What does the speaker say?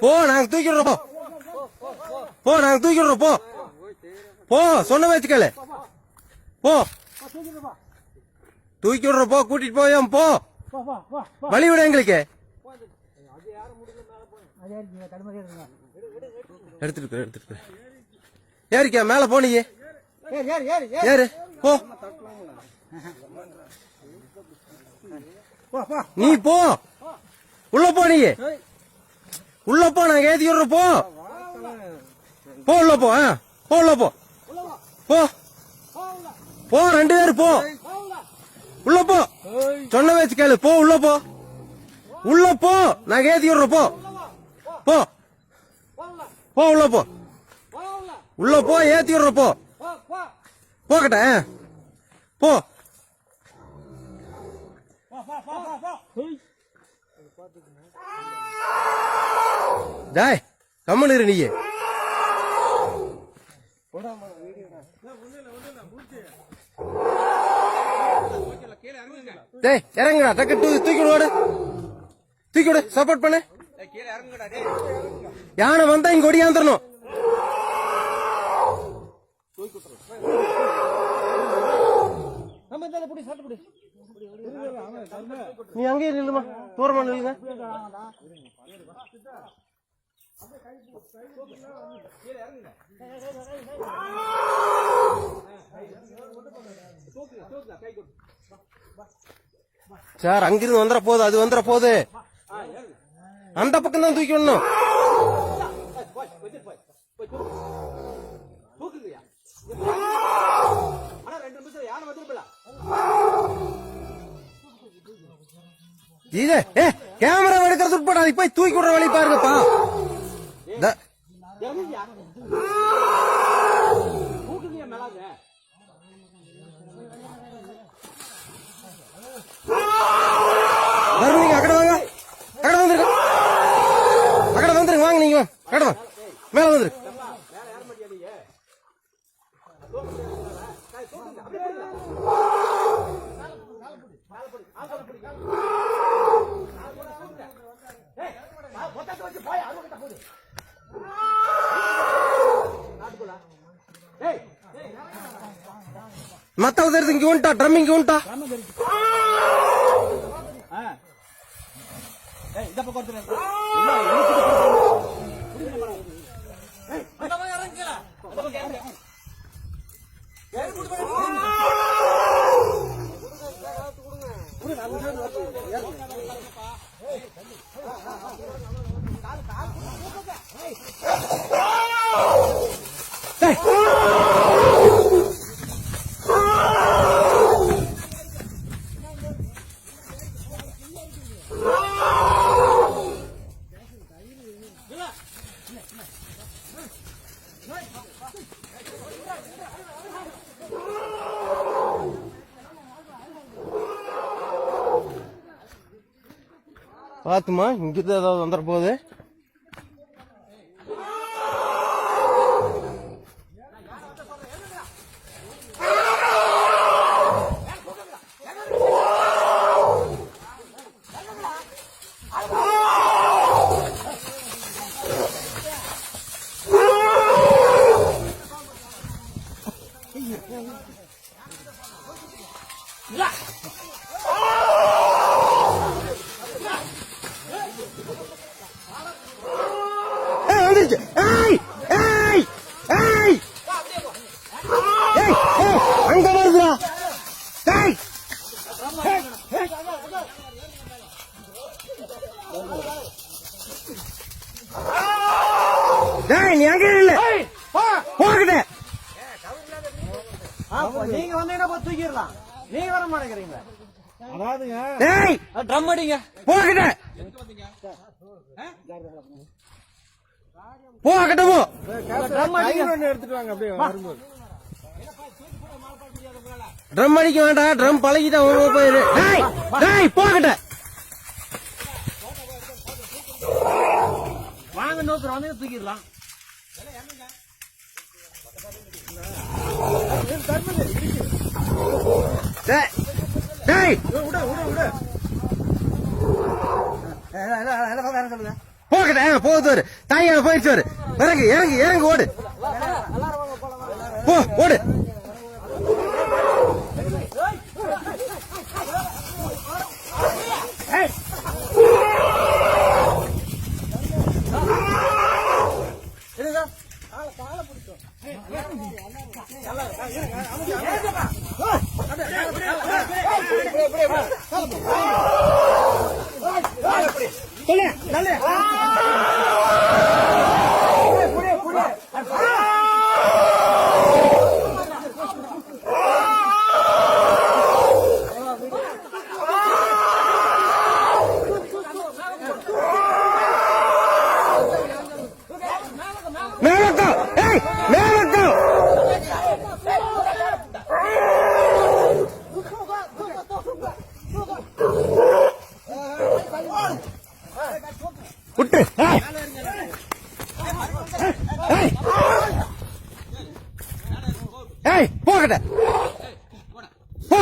போ, நாங்க தூக்கிடுறோம். போ, நாங்க தூக்கிடுறோம். போ போ, சொன்ன வச்சு கேளு. போ, தூக்கி விடுறோம். போ, கூட்டிட்டு போய் போ, வழி விட எங்களுக்கு. எடுத்துட்டு ஏறிக்கா, மேல போனீங்க. ஏறு, போ. நீ போ, உள்ள போ. நீ உள்ள போ, நாங்க ஏத்தி விடுறோம். போ போ, உள்ள போ. போ, உள்ள போ. போ போ, 2 பேரு போ. உள்ள போ, சொன்ன வச்சு கேளு. போ, உள்ள போ. உள்ள போ, நாங்க ஏத்தி விடுறோம். போ போ போ, உள்ள போ. உள்ள போ, ஏத்தி விடுறோம். போ போகட்ட. போ. ஜாய், கம்மன் இரு. நீ டேய் இறங்குடா, டக்கு தூக்கி விடு. தூக்கி விடு, சப்போர்ட் பண்ணு. யானை வந்தா இங்க ஒடியாந்துடணும். நீ அங்கேயே நில்லுமா, தூரமா நில்லுங்க. சார், அங்கிருந்து வந்துட போகுது. அது வந்துட போகுது. அந்த பக்கம் தான் தூக்கி விடணும். இது கேமரா எடுக்கிறது உட்பட அது போய் தூக்கி விடுற வழி பாருங்கப்பா. அக்கட வாங்க, அக்கட வந்துருங்க. அக்கட வந்துருங்க, வாங்க. நீங்க அக்கட வாங்க, மேல வந்துரு. మత్తలు ఇంక ఉంటా, డ్రమ్ ఇంక ఉంటా. பாத்துமா, இங்கிருந்து ஏதாவது வந்துட போகுது. அங்க வருதுடா. நீ அங்க இல்ல போகிட்ட. நீங்க வந்தீங்கன்னா தூக்கிடலாம். நீங்க வர மாட்டேங்கிறீங்க. ட்ரம் அடிங்க. போகிட்ட போகட்ட போ. எடுத்துட்டு வாங்க. அப்படியே வரும்போது ட்ரம் அடிக்க வேண்டாம். ட்ரம் பழகிதான் போயிரு. போகட்ட வாங்க. நோக்கர் வந்து தூக்கிடலாம். சொல்லுங்க. போகட்ட போகுது வரு தாயா போயிடுச்சு வரு இறங்கு இறங்கு இறங்கு ஓடு போ ஓடு விட்டு போகட்ட போ